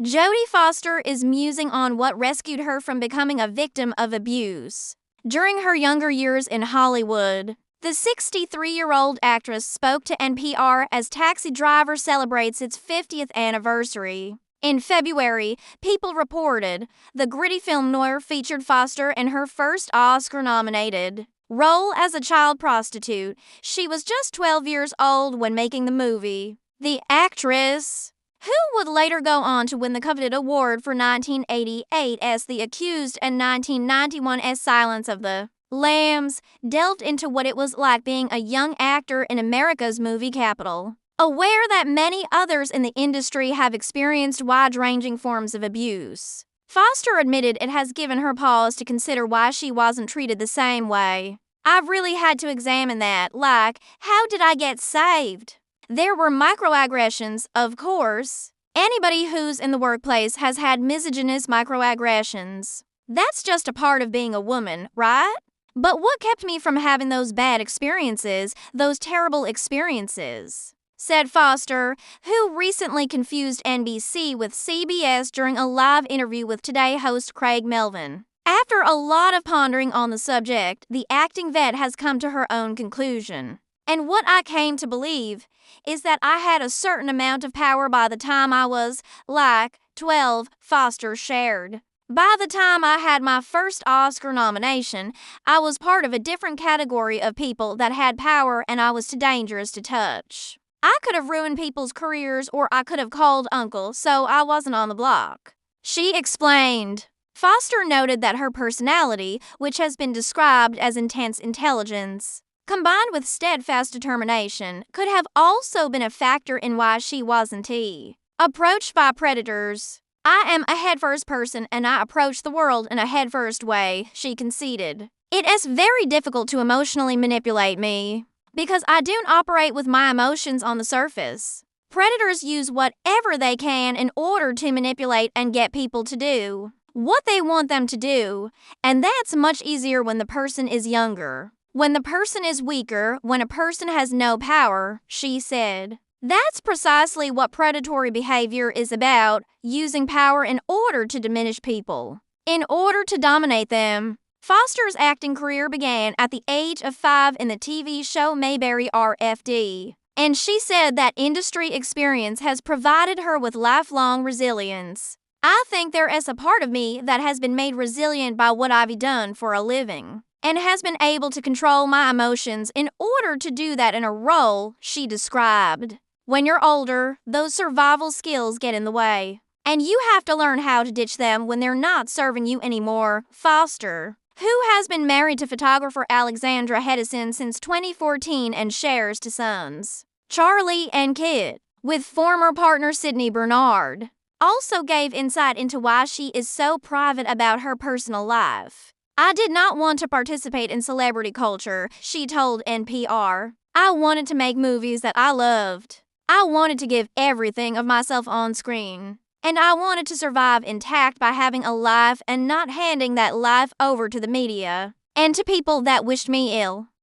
Jodie Foster is musing on what rescued her from becoming a victim of abuse. During her younger years in Hollywood, the 63-year-old actress spoke to NPR as Taxi Driver celebrates its 50th anniversary. In February, People reported the gritty film noir featured Foster in her first Oscar-nominated role as a child prostitute. She was just 12 years old when making the movie. The actress, who would later go on to win the coveted award for 1988 as The Accused and 1991 as Silence of the Lambs, delved into what it was like being a young actor in America's movie capital. Aware that many others in the industry have experienced wide-ranging forms of abuse, Foster admitted it has given her pause to consider why she wasn't treated the same way. "I've really had to examine that, like, how did I get saved?" There were microaggressions, of course. Anybody who's in the workplace has had misogynist microaggressions. That's just a part of being a woman, right? But what kept me from having those bad experiences, those terrible experiences, said Foster, who recently confused NBC with CBS during a live interview with Today host Craig Melvin. After a lot of pondering on the subject, the acting vet has come to her own conclusion. "And what I came to believe is that I had a certain amount of power by the time I was, 12, Foster shared. By the time I had my first Oscar nomination, I was part of a different category of people that had power and I was too dangerous to touch. I could have ruined people's careers or I could have called uncle, so I wasn't on the block," she explained. Foster noted that her personality, which has been described as intense intelligence, combined with steadfast determination, could have also been a factor in why she wasn't approached by predators. "I am a headfirst person and I approach the world in a headfirst way," she conceded. "It is very difficult to emotionally manipulate me because I don't operate with my emotions on the surface. Predators use whatever they can in order to manipulate and get people to do what they want them to do, and that's much easier when the person is younger. When the person is weaker, when a person has no power," she said. That's precisely what predatory behavior is about, using power in order to diminish people, in order to dominate them. Foster's acting career began at the age of 5 in the TV show Mayberry RFD, and she said that industry experience has provided her with lifelong resilience. "I think there is a part of me that has been made resilient by what I've done for a living, and has been able to control my emotions in order to do that in a role," she described. When you're older, those survival skills get in the way, and you have to learn how to ditch them when they're not serving you anymore. Foster, who has been married to photographer Alexandra Hedison since 2014 and shares two sons, Charlie and Kit, with former partner Sydney Bernard, also gave insight into why she is so private about her personal life. "I did not want to participate in celebrity culture," she told NPR. "I wanted to make movies that I loved. I wanted to give everything of myself on screen. And I wanted to survive intact by having a life and not handing that life over to the media and to people that wished me ill."